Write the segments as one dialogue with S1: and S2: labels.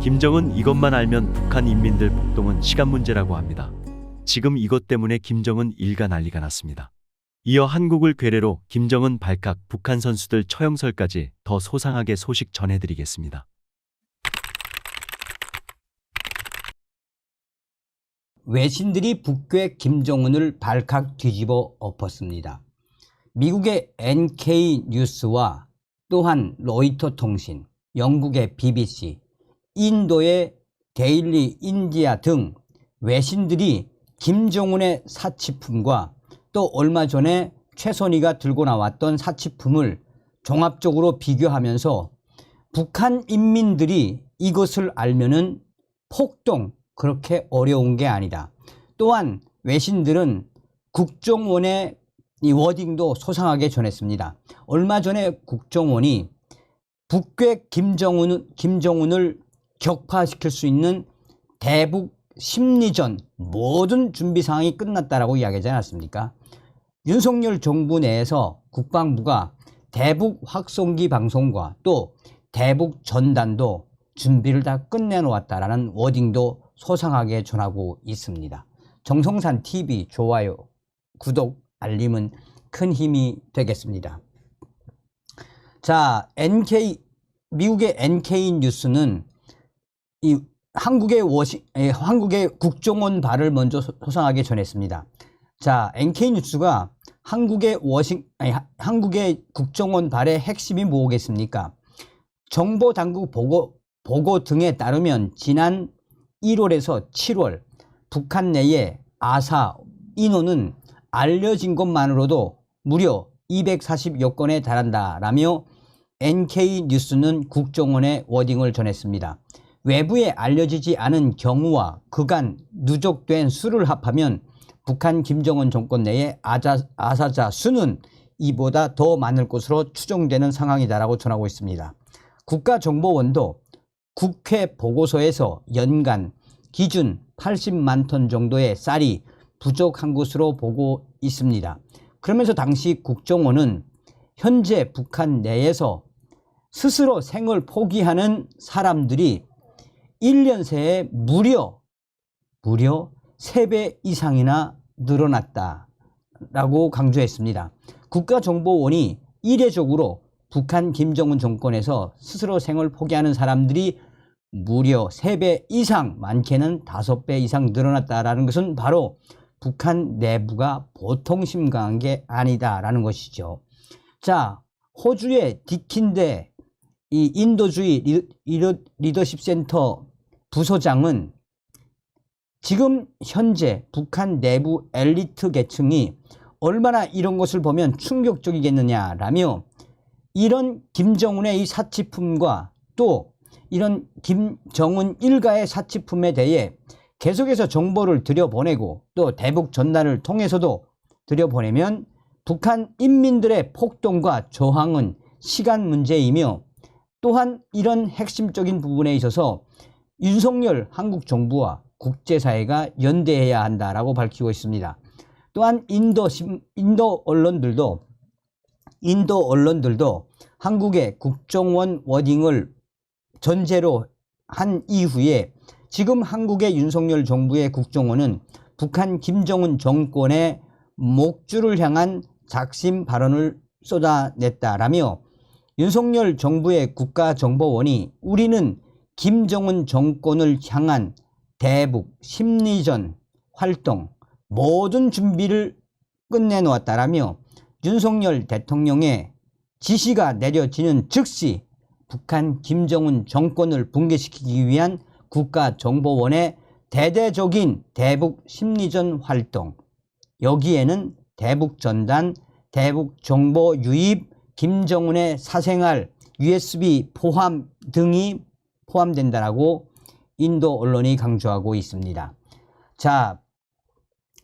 S1: 김정은 이것만 알면 북한 인민들 폭동은 시간 문제라고 합니다. 지금 이것 때문에 김정은 일가 난리가 났습니다. 이어 한국을 괴뢰로 김정은 발칵, 북한 선수들 처형설까지 더 소상하게 소식 전해드리겠습니다.
S2: 외신들이 북괴 김정은을 발칵 뒤집어 엎었습니다. 미국의 NK뉴스와 또한 로이터 통신, 영국의 BBC, 인도의 데일리 인디아 등 외신들이 김정은의 사치품과 또 얼마 전에 최선희가 들고 나왔던 사치품을 종합적으로 비교하면서 북한 인민들이 이것을 알면은 폭동 그렇게 어려운 게 아니다. 또한 외신들은 국정원의 이 워딩도 소상하게 전했습니다. 얼마 전에 국정원이 북괴 김정은을 격파시킬 수 있는 대북 심리전 모든 준비 사항이 끝났다라고 이야기하지 않았습니까? 윤석열 정부 내에서 국방부가 대북 확성기 방송과 또 대북 전단도 준비를 다 끝내놓았다라는 워딩도 소상하게 전하고 있습니다. 정성산 TV 좋아요, 구독, 알림은 큰 힘이 되겠습니다. 자, 미국의 NK뉴스는 이 한국의 국정원 발을 먼저 소상하게 전했습니다. 자, NK뉴스가 한국의 국정원 발의 핵심이 뭐겠습니까? 정보당국 보고 등에 따르면 지난 1월에서 7월 북한 내의 아사 인원은 알려진 것만으로도 무려 240여 건에 달한다라며 NK뉴스는 국정원의 워딩을 전했습니다. 외부에 알려지지 않은 경우와 그간 누적된 수를 합하면 북한 김정은 정권 내의 아사자 수는 이보다 더 많을 것으로 추정되는 상황이다라고 전하고 있습니다. 국가정보원도 국회 보고서에서 연간 기준 80만 톤 정도의 쌀이 부족한 것으로 보고 있습니다. 그러면서 당시 국정원은 현재 북한 내에서 스스로 생을 포기하는 사람들이 1년 새에 무려 3배 이상이나 늘어났다라고 강조했습니다. 국가정보원이 이례적으로 북한 김정은 정권에서 스스로 생을 포기하는 사람들이 무려 3배 이상, 많게는 5배 이상 늘어났다라는 것은 바로 북한 내부가 보통 심각한 게 아니다라는 것이죠. 자, 호주의 디킨데 이 인도주의 리더십 센터 부소장은 지금 현재 북한 내부 엘리트 계층이 얼마나 이런 것을 보면 충격적이겠느냐라며 이런 김정은의 이 사치품과 또 이런 김정은 일가의 사치품에 대해 계속해서 정보를 들여보내고 또 대북 전단을 통해서도 들여보내면 북한 인민들의 폭동과 저항은 시간 문제이며 또한 이런 핵심적인 부분에 있어서 윤석열 한국 정부와 국제사회가 연대해야 한다라고 밝히고 있습니다. 또한 인도 언론들도 한국의 국정원 워딩을 전제로 한 이후에 지금 한국의 윤석열 정부의 국정원은 북한 김정은 정권의 목줄을 향한 작심 발언을 쏟아냈다라며 윤석열 정부의 국가정보원이 우리는 김정은 정권을 향한 대북 심리전 활동 모든 준비를 끝내놓았다라며 윤석열 대통령의 지시가 내려지는 즉시 북한 김정은 정권을 붕괴시키기 위한 국가정보원의 대대적인 대북 심리전 활동, 여기에는 대북전단, 대북정보 유입, 김정은의 사생활, USB 포함 등이 포함된다라고 인도 언론이 강조하고 있습니다. 자,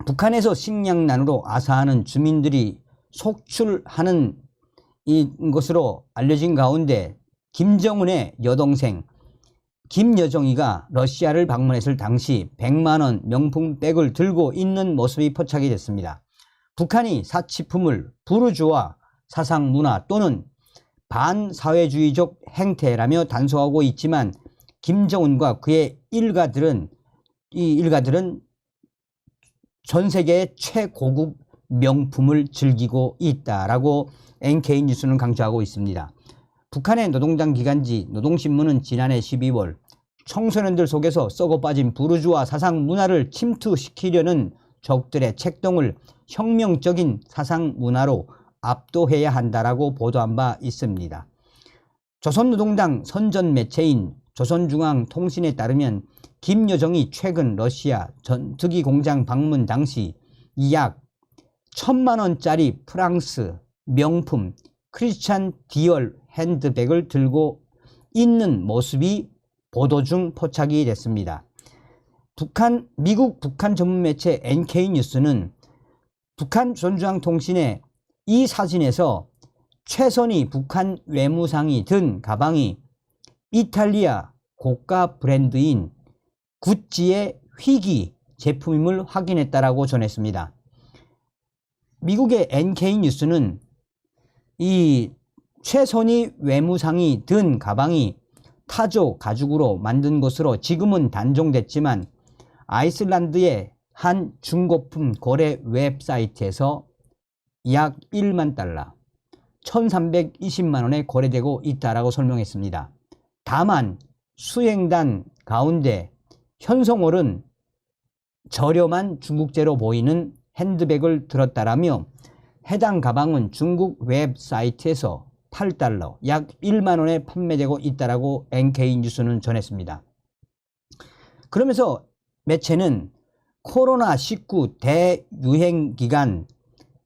S2: 북한에서 식량난으로 아사하는 주민들이 속출하는 것으로 알려진 가운데 김정은의 여동생 김여정이가 러시아를 방문했을 당시 100만 원 명품백을 들고 있는 모습이 포착이 됐습니다. 북한이 사치품을 부르주아 사상문화 또는 반사회주의적 행태라며 단속하고 있지만 김정은과 그의 일가들은 전 세계의 최고급 명품을 즐기고 있다라고 NK 뉴스는 강조하고 있습니다. 북한의 노동당 기관지 노동신문은 지난해 12월 청소년들 속에서 썩어 빠진 부르주아 사상 문화를 침투시키려는 적들의 책동을 혁명적인 사상 문화로 압도해야 한다라고 보도한 바 있습니다. 조선노동당 선전 매체인 조선중앙통신에 따르면 김여정이 최근 러시아 전투기 공장 방문 당시 약 1,000만 원짜리 프랑스 명품 크리스찬 디얼 핸드백을 들고 있는 모습이 보도 중 포착이 됐습니다. 미국 북한 전문 매체 NK뉴스는 북한 조선중앙통신의 이 사진에서 최선희 북한 외무상이 든 가방이 이탈리아 고가 브랜드인 구찌의 휘기 제품임을 확인했다라고 전했습니다. 미국의 NK뉴스는 이 최선희 외무상이 든 가방이 타조 가죽으로 만든 것으로 지금은 단종됐지만 아이슬란드의 한 중고품 거래 웹사이트에서 약 1만 달러, 1,320만 원에 거래되고 있다라고 설명했습니다. 다만 수행단 가운데 현성월은 저렴한 중국제로 보이는 핸드백을 들었다라며 해당 가방은 중국 웹사이트에서 8달러, 약 1만 원에 판매되고 있다라고 NK뉴스는 전했습니다. 그러면서 매체는 코로나19 대유행 기간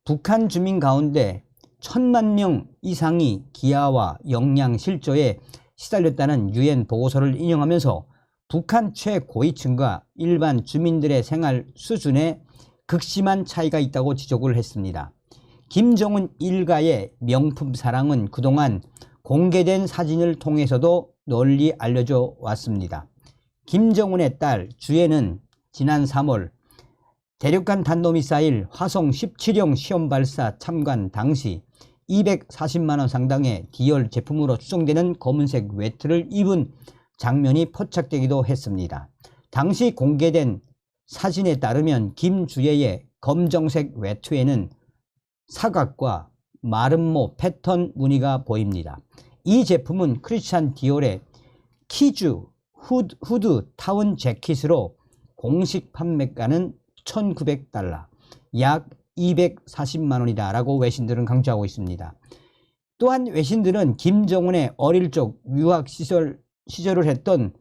S2: 북한 주민 가운데 1,000만 명 이상이 기아와 영양실조에 시달렸다는 유엔 보고서를 인용하면서 북한 최고위층과 일반 주민들의 생활 수준에 극심한 차이가 있다고 지적을 했습니다. 김정은 일가의 명품 사랑은 그동안 공개된 사진을 통해서도 널리 알려져 왔습니다. 김정은의 딸 주애는 지난 3월 대륙간 탄도미사일 화성 17형 시험 발사 참관 당시 240만 원 상당의 디올 제품으로 추정되는 검은색 외투를 입은 장면이 포착되기도 했습니다. 당시 공개된 사진에 따르면 김주애의 검정색 외투에는 사각과 마름모 패턴 무늬가 보입니다. 이 제품은 크리스찬 디올의 키즈 후드 타운 재킷으로 공식 판매가는 1,900달러, 약 240만 원이다 라고 외신들은 강조하고 있습니다. 또한 외신들은 김정은의 어릴 적 유학 시절을 했던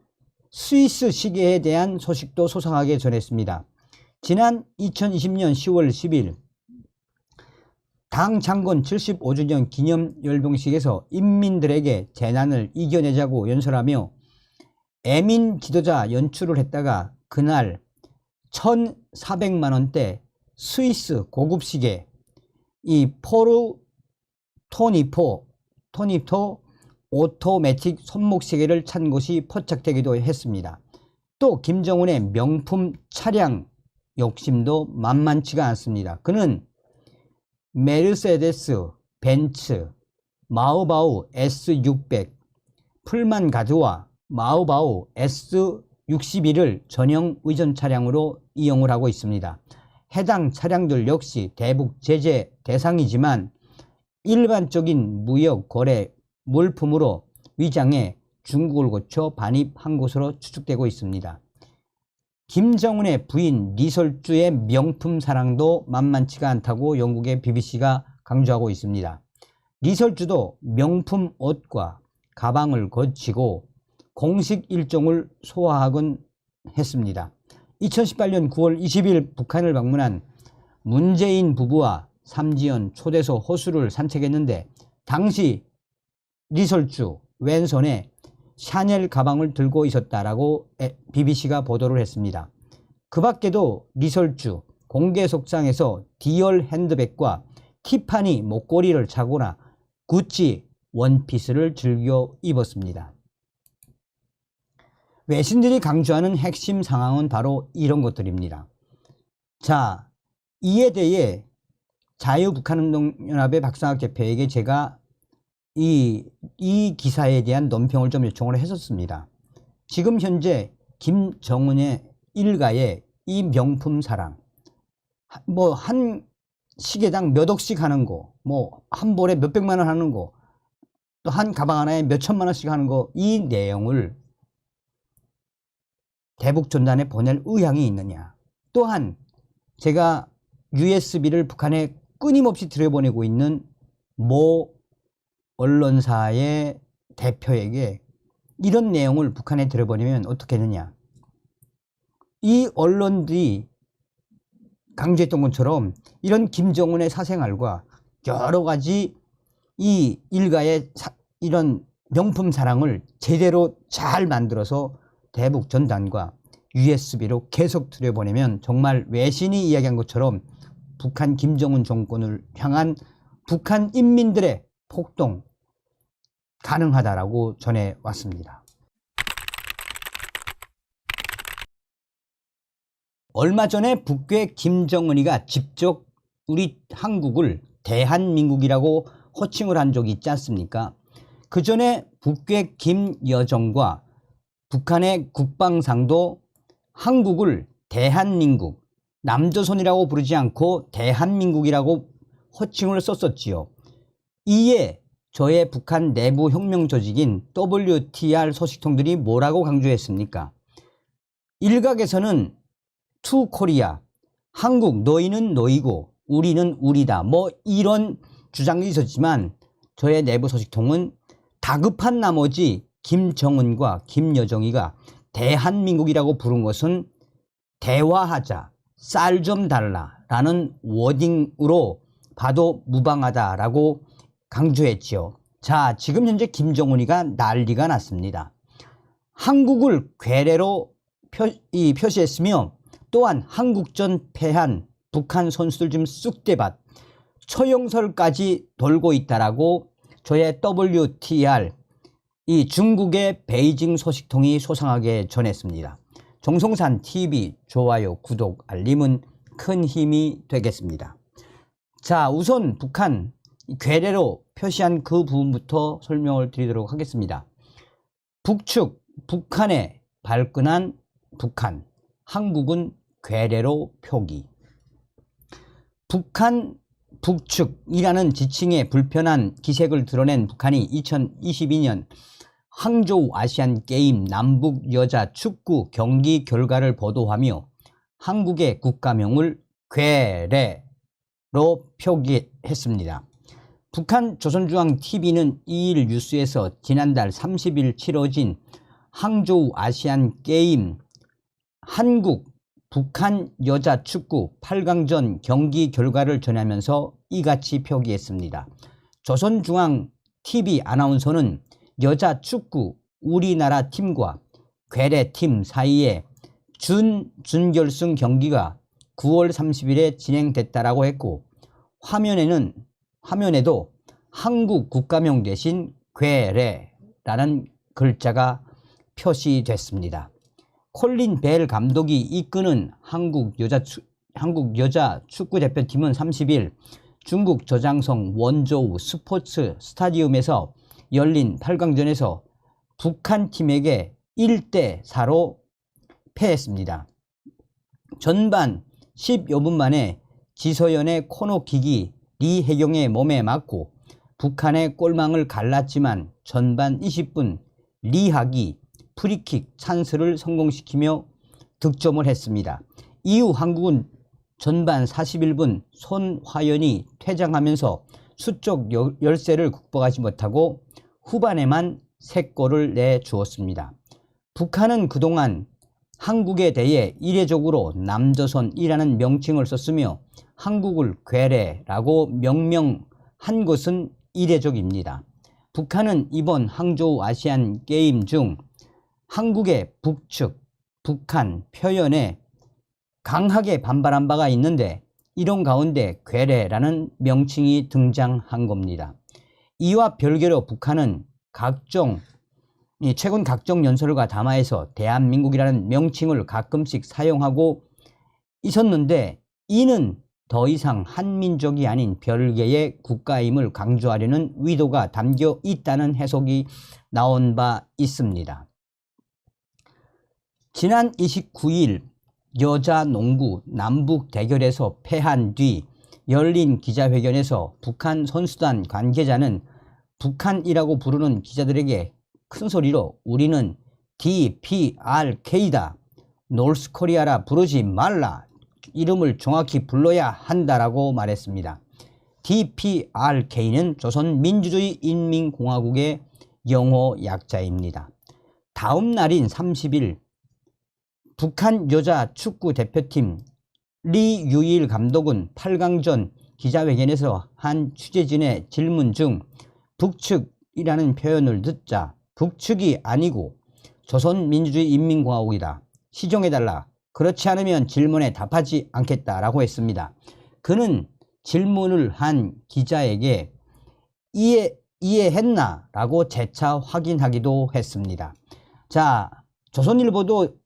S2: 스위스 시계에 대한 소식도 소상하게 전했습니다. 지난 2020년 10월 10일 당 창건 75주년 기념 열병식에서 인민들에게 재난을 이겨내자고 연설하며 애민 지도자 연출을 했다가 그날 1,400만 원대 스위스 고급 시계 이 포르 토니토 오토매틱 손목 시계를 찬 것이 포착되기도 했습니다. 또 김정은의 명품 차량 욕심도 만만치가 않습니다. 그는 메르세데스, 벤츠, 마우바우 S600, 풀만 가드와 마우바우 S61을 전용 의전 차량으로 이용을 하고 있습니다. 해당 차량들 역시 대북 제재 대상이지만 일반적인 무역 거래 물품으로 위장해 중국을 거쳐 반입한 것으로 추측되고 있습니다. 김정은의 부인 리설주의 명품 사랑도 만만치가 않다고 영국의 BBC가 강조하고 있습니다. 리설주도 명품 옷과 가방을 거치고 공식 일정을 소화하곤 했습니다. 2018년 9월 20일 북한을 방문한 문재인 부부와 삼지연 초대소 호수를 산책했는데 당시 리설주 왼손에 샤넬 가방을 들고 있었다라고 BBC가 보도를 했습니다. 그 밖에도 리설주 공개 속상에서 디올 핸드백과 티파니 목걸이를 차거나 구찌 원피스를 즐겨 입었습니다. 외신들이 강조하는 핵심 상황은 바로 이런 것들입니다. 자, 이에 대해 자유북한운동연합의 박상학 대표에게 제가 이 기사에 대한 논평을 좀 요청을 했었습니다. 지금 현재 김정은의 일가의 이 명품 사랑, 뭐 한 시계당 몇 억씩 하는 거, 뭐 한 벌에 몇 백만 원 하는 거, 또 한 가방 하나에 몇 천만 원씩 하는 거, 이 내용을 대북 전단에 보낼 의향이 있느냐. 또한 제가 USB를 북한에 끊임없이 들여보내고 있는 모 언론사의 대표에게 이런 내용을 북한에 들여보내면 어떻게 되느냐. 이 언론들이 강조했던 것처럼 이런 김정은의 사생활과 여러 가지 이 일가의 이런 명품 사랑을 제대로 잘 만들어서 대북 전단과 USB로 계속 들여보내면 정말 외신이 이야기한 것처럼 북한 김정은 정권을 향한 북한 인민들의 폭동 가능하다라고 전해왔습니다. 얼마 전에 북괴 김정은이가 직접 우리 한국을 대한민국이라고 호칭을 한 적이 있지 않습니까? 그 전에 북괴 김여정과 북한의 국방상도 한국을 대한민국, 남조선이라고 부르지 않고 대한민국이라고 호칭을 썼었지요. 이에 저의 북한 내부 혁명 조직인 WTR 소식통들이 뭐라고 강조했습니까? 일각에서는 투 코리아, 한국 너희는 너희고 우리는 우리다, 뭐 이런 주장이 있었지만 저의 내부 소식통은 다급한 나머지 김정은과 김여정이가 대한민국이라고 부른 것은 대화하자, 쌀 좀 달라 라는 워딩으로 봐도 무방하다라고 강조했지요. 자, 지금 현재 김정은이가 난리가 났습니다. 한국을 괴뢰로 표시했으며 또한 한국전 패한 북한 선수들 지금 쑥대밭 처형설까지 돌고 있다라고 저의 WTR 이 중국의 베이징 소식통이 소상하게 전했습니다. 정성산 TV 좋아요, 구독, 알림은 큰 힘이 되겠습니다. 자, 우선 북한 괴뢰로 표시한 그 부분부터 설명을 드리도록 하겠습니다. 북측, 북한에 발끈한 북한, 한국은 괴뢰로 표기. 북한 북측이라는 지칭에 불편한 기색을 드러낸 북한이 2022년 항저우 아시안게임 남북 여자 축구 경기 결과를 보도하며 한국의 국가명을 괴뢰로 표기했습니다. 북한 조선중앙TV는 2일 뉴스에서 지난달 30일 치러진 항저우 아시안게임 한국 북한 여자 축구 8강전 경기 결과를 전하면서 이같이 표기했습니다. 조선중앙TV 아나운서는 여자 축구 우리나라 팀과 괴뢰 팀 사이에 준결승 경기가 9월 30일에 진행됐다라고 했고 화면에도 한국 국가명 대신 괴뢰라는 글자가 표시됐습니다. 콜린 벨 감독이 이끄는 한국 여자 축구 대표팀은 30일 중국 저장성 원저우 스포츠 스타디움에서 열린 8강전에서 북한 팀에게 1대4로 패했습니다. 전반 10여 분 만에 지서연의 코너킥이 리혜경의 몸에 맞고 북한의 골망을 갈랐지만 전반 20분 리학이 프리킥 찬스를 성공시키며 득점을 했습니다. 이후 한국은 전반 41분 손화연이 퇴장하면서 수적 열세를 극복하지 못하고 후반에만 3골을 내주었습니다. 북한은 그동안 한국에 대해 이례적으로 남조선이라는 명칭을 썼으며 한국을 괴뢰라고 명명한 것은 이례적입니다. 북한은 이번 항저우 아시안 게임 중 한국의 북측, 북한 표현에 강하게 반발한 바가 있는데 이런 가운데 괴뢰라는 명칭이 등장한 겁니다. 이와 별개로 북한은 최근 각종 연설과 담화에서 대한민국이라는 명칭을 가끔씩 사용하고 있었는데 이는 더 이상 한민족이 아닌 별개의 국가임을 강조하려는 의도가 담겨 있다는 해석이 나온 바 있습니다. 지난 29일 여자 농구 남북 대결에서 패한 뒤 열린 기자회견에서 북한 선수단 관계자는 북한이라고 부르는 기자들에게 큰 소리로 우리는 DPRK다. 노스코리아라 부르지 말라. 이름을 정확히 불러야 한다라고 말했습니다. DPRK는 조선민주주의 인민공화국의 영어 약자입니다. 다음 날인 30일 북한 여자 축구 대표팀 리유일 감독은 8강전 기자회견에서 한 취재진의 질문 중 북측이라는 표현을 듣자 북측이 아니고 조선민주주의 인민공화국이다. 시정해달라. 그렇지 않으면 질문에 답하지 않겠다라고 했습니다. 그는 질문을 한 기자에게 이해했나? 라고 재차 확인하기도 했습니다. 자, 조선일보도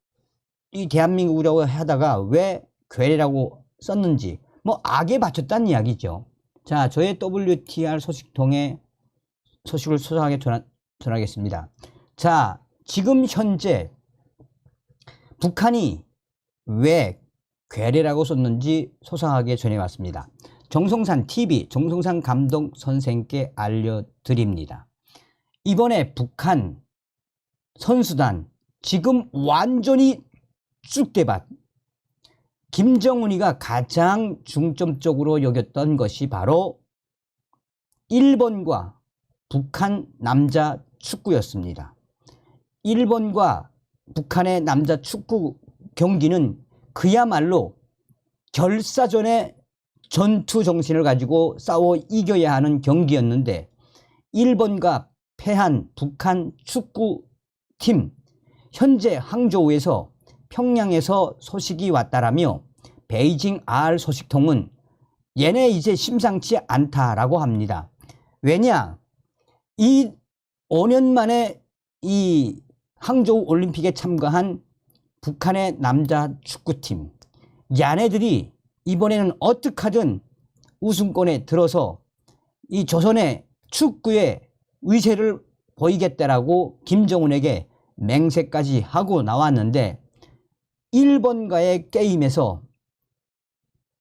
S2: 이 대한민국이라고 하다가 왜 괴뢰라고 썼는지 뭐 악에 바쳤다는 이야기죠. 자, 저의 WTR 소식통에 소식을 소상하게 전하겠습니다. 자, 지금 현재 북한이 왜 괴뢰라고 썼는지 소상하게 전해왔습니다. 정성산 TV, 정성산 감독 선생께 알려드립니다. 이번에 북한 선수단 지금 완전히 쑥대밭. 김정은이가 가장 중점적으로 여겼던 것이 바로 일본과 북한 남자 축구였습니다. 일본과 북한의 남자 축구 경기는 그야말로 결사전의 전투 정신을 가지고 싸워 이겨야 하는 경기였는데 일본과 패한 북한 축구팀 현재 항저우에서 평양에서 소식이 왔다라며 베이징 R 소식통은 얘네 이제 심상치 않다라고 합니다. 왜냐? 이 5년 만에 이 항저우 올림픽에 참가한 북한의 남자 축구팀 얘네들이 이번에는 어떻게든 우승권에 들어서 이 조선의 축구의 위세를 보이겠다라고 김정은에게 맹세까지 하고 나왔는데 일본과의 게임에서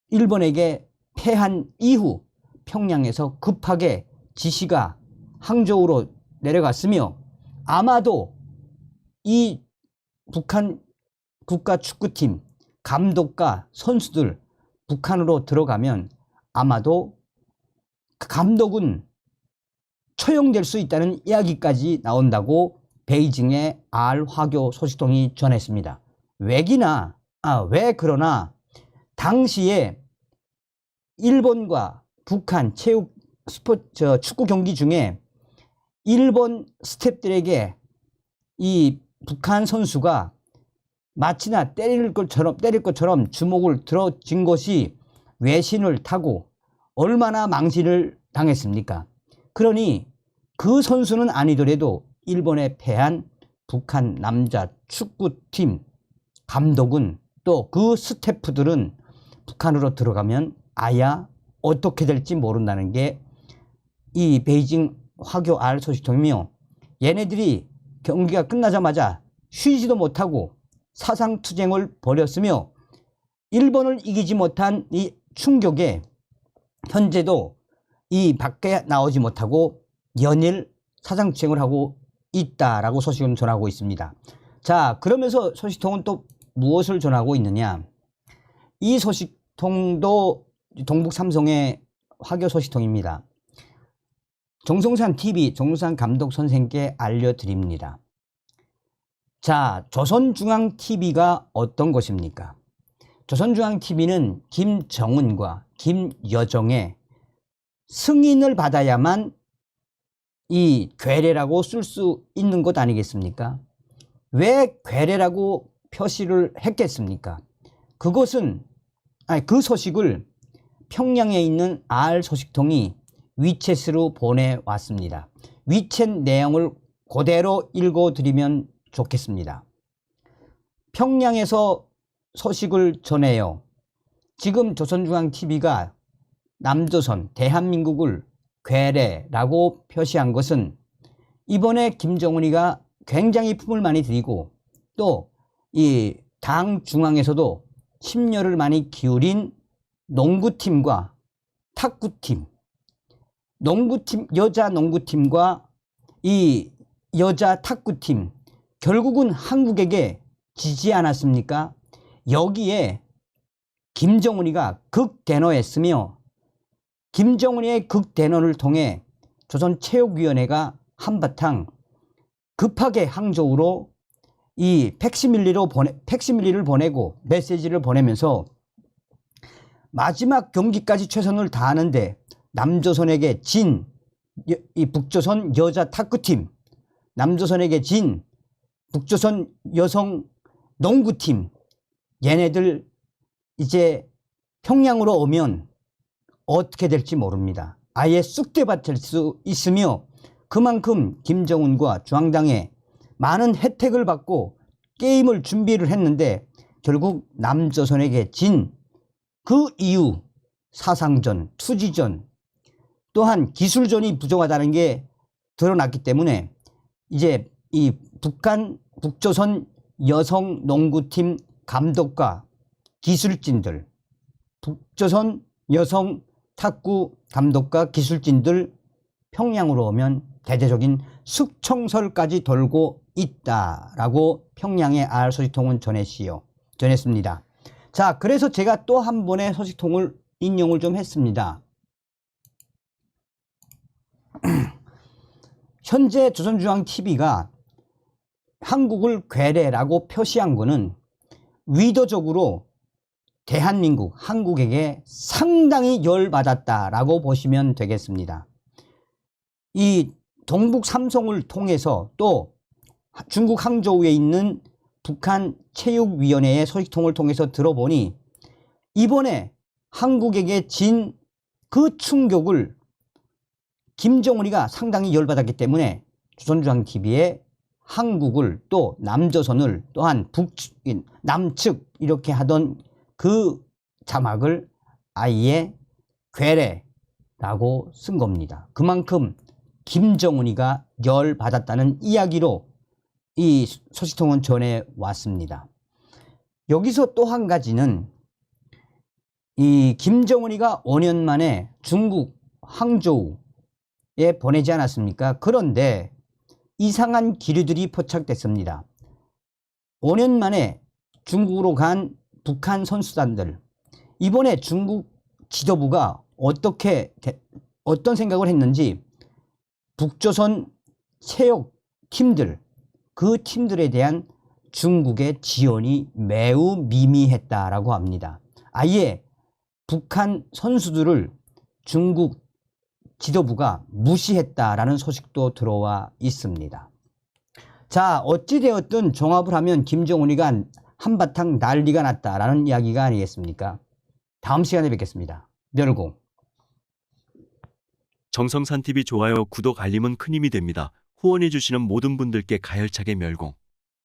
S2: 일본에게 패한 이후 평양에서 급하게 지시가 항저우로 내려갔으며 아마도 이 북한 국가축구팀 감독과 선수들 북한으로 들어가면 아마도 감독은 처형될 수 있다는 이야기까지 나온다고 베이징의 R 화교 소식통이 전했습니다. 왜 그러나 당시에 일본과 북한 축구 경기 중에 일본 스태프들에게 이 북한 선수가 마치나 때릴 것처럼 주먹을 들어진 것이 외신을 타고 얼마나 망신을 당했습니까? 그러니 그 선수는 아니더라도 일본에 패한 북한 남자 축구팀 감독은 또 그 스태프들은 북한으로 들어가면 아야 어떻게 될지 모른다는 게 이 베이징 화교 R 소식통이며 얘네들이 경기가 끝나자마자 쉬지도 못하고 사상투쟁을 벌였으며 일본을 이기지 못한 이 충격에 현재도 이 밖에 나오지 못하고 연일 사상투쟁을 하고 있다라고 소식은 전하고 있습니다. 자, 그러면서 소식통은 또 무엇을 전하고 있느냐? 이 소식통도 동북삼성의 화교 소식통입니다. 정성산 TV, 정성산 감독 선생께 알려드립니다. 자, 조선중앙TV가 어떤 것입니까? 조선중앙TV는 김정은과 김여정의 승인을 받아야만 이 괴뢰라고 쓸 수 있는 것 아니겠습니까? 왜 괴뢰라고 표시를 했겠습니까? 그 소식을 평양에 있는 R 소식통이 위챗으로 보내왔습니다. 위챗 내용을 그대로 읽어드리면 좋겠습니다. 평양에서 소식을 전해요. 지금 조선중앙TV가 남조선, 대한민국을 괴뢰라고 표시한 것은 이번에 김정은이가 굉장히 품을 많이 들이고 또 이 당 중앙에서도 심려를 많이 기울인 농구팀과 탁구팀, 여자 농구팀과 이 여자 탁구팀, 결국은 한국에게 지지 않았습니까? 여기에 김정은이가 극대노했으며, 김정은이의 극대노를 통해 조선체육위원회가 한바탕 급하게 항저우로 이 팩시밀리를 보내고 메시지를 보내면서 마지막 경기까지 최선을 다하는데 남조선에게 진 이 북조선 여자 탁구팀, 남조선에게 진 북조선 여성 농구팀, 얘네들 이제 평양으로 오면 어떻게 될지 모릅니다. 아예 쑥대밭일 수 있으며, 그만큼 김정은과 중앙당에 많은 혜택을 받고 게임을 준비를 했는데 결국 남조선에게 진 그 이유 사상전, 투지전, 또한 기술전이 부족하다는 게 드러났기 때문에 이제 이 북조선 여성 농구팀 감독과 기술진들, 북조선 여성 탁구 감독과 기술진들 평양으로 오면 대대적인 숙청설까지 돌고 있다라고 평양의 알 소식통은 전했습니다. 자, 그래서 제가 또 한 번의 소식통을 인용을 좀 했습니다. 현재 조선중앙TV가 한국을 괴뢰라고 표시한 거는 의도적으로 대한민국, 한국에게 상당히 열받았다라고 보시면 되겠습니다. 이 동북 삼성을 통해서 또 중국 항저우에 있는 북한 체육위원회의 소식통을 통해서 들어보니 이번에 한국에게 진 그 충격을 김정은이가 상당히 열받았기 때문에 조선중앙TV에 한국을 또 남조선을 또한 남측 이렇게 하던 그 자막을 아예 괴뢰라고 쓴 겁니다. 그만큼 김정은이가 열받았다는 이야기로 이 소식통은 전해왔습니다. 여기서 또 한 가지는 이 김정은이가 5년 만에 중국 항저우에 보내지 않았습니까? 그런데 이상한 기류들이 포착됐습니다. 5년 만에 중국으로 간 북한 선수단들, 이번에 중국 지도부가 어떤 생각을 했는지 북조선 체육 팀들, 그 팀들에 대한 중국의 지원이 매우 미미했다라고 합니다. 아예 북한 선수들을 중국 지도부가 무시했다라는 소식도 들어와 있습니다. 자, 어찌되었든 종합을 하면 김정은이가 한바탕 난리가 났다라는 이야기가 아니겠습니까? 다음 시간에 뵙겠습니다. 멸공.
S1: 정성산TV 좋아요, 구독, 알림은 큰 힘이 됩니다. 후원해주시는 모든 분들께 가열차게 멸공.